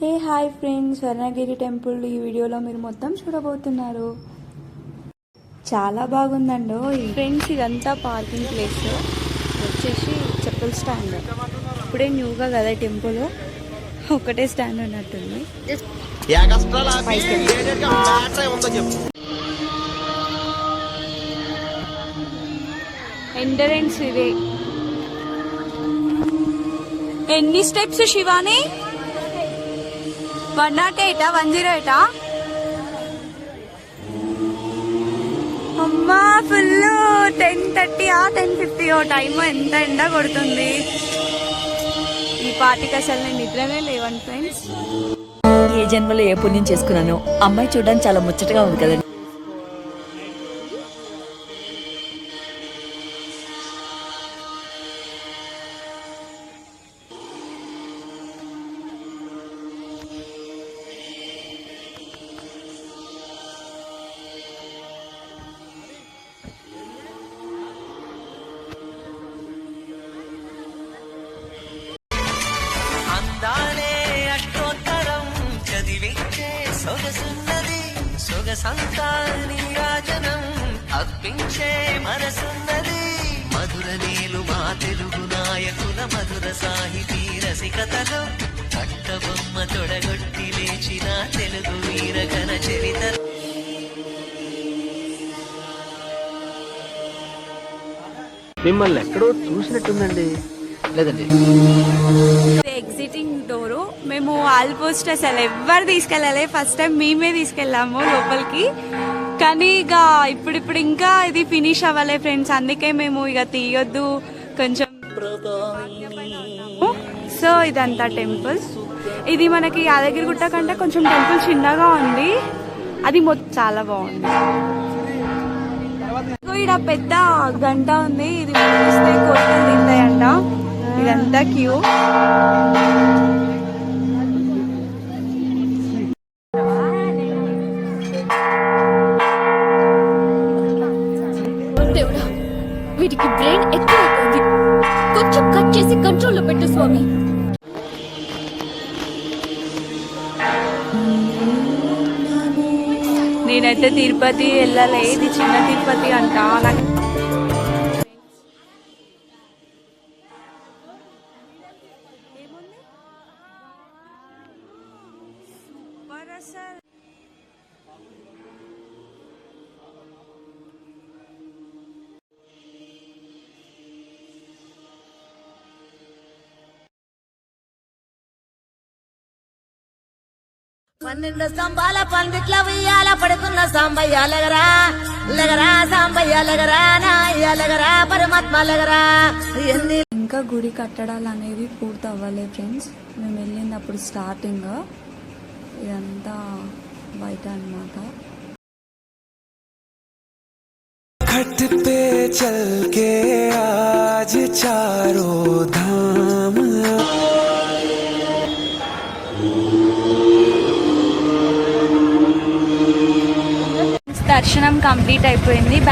ఏ hi friends, Swarnagiri temple ఈ వీడియోలో మీరు మొత్తం చూడబోతున్నారు. చాలా బాగుందండో ఫ్రెండ్స్. ఇదంతా పార్కింగ్ ప్లేస్ వచ్చేసి చెప్పుల స్టాండ్. ఇప్పుడే న్యూగా కదా టెంపుల్, ఒకటే స్టాండ్ ఉన్నట్టుంది. ఎంట్రన్స్ ఇదే. ఎన్ని స్టెప్స్ శివాని? 108 108. అమ్మా ఫుల్ 10:30 10:50 టైం. ఎంత ఎండ కొడుతుంది ఈ పాటికి, అసలు నేను నిద్రనే లేవను ఫ్రెండ్స్. ఏ జన్మలో ఏ పుణ్యం చేసుకున్నాను. అమ్మాయి చూడడానికి చాలా ముచ్చటగా ఉంది కదండి. సొగసంతానిరాజనం అర్పించే మనసున్నది. మధుర నీలు మా తెలుగు నాయకుల మధుర సాహితీ రసికతలో కట్టబొమ్మ తొడగొట్టి లేచిన తెలుగు వీరగణ చరిత. మిమ్మల్ని ఎక్కడో చూసినట్టుందండి. లేదండి, ఎగ్జిటింగ్ డోరు. మేము ఆల్మోస్ట్ అసలు ఎవ్వరు తీసుకెళ్ళాలి, ఫస్ట్ టైం మేమే తీసుకెళ్ళాము లోపలికి. కానీ ఇక ఇప్పుడు ఇంకా ఇది ఫినిష్ అవ్వలే ఫ్రెండ్స్, అందుకే మేము ఇక తీయొద్దు కొంచెం. సో ఇదంతా టెంపుల్. ఇది మనకి యాదగిరిగుట్ట కంటే కొంచెం టెంపుల్ చిన్నగా ఉంది. అది మొత్తం చాలా బాగుంది. ఇక్కడ పెద్ద గంట ఉంది, ఇది చూస్తే కోరికలు తింటాయంట. ఇదంతా క్యూ. వీటికి బ్రెయిన్ ఎక్కువైపోయింది, కొంచెం కట్ చేసి కంట్రోల్లో పెట్టు స్వామి. నేనైతే తిరుపతి వెళ్ళలే, ఇది చిన్న తిరుపతి అంట. నాకు పన్నెండు స్తంభాల పందిట్ల ఉయ్యాల పడుకున్న సాంబయ్య లెగరా లెగరా, సాంబయ్య లెగరా, నాయ్య లెగరా, పరమాత్మ లెగరా. ఇంకా గుడి కట్టడాలు అనేవి పూర్తి అవ్వలే ఫ్రెండ్స్. మేము వెళ్ళింది అప్పుడు స్టార్టింగ్. ఇదంతా బయట అన్నమాట. घाट पे चल के आज चारों धाम దర్శనం కంప్లీట్ అయిపోయింది.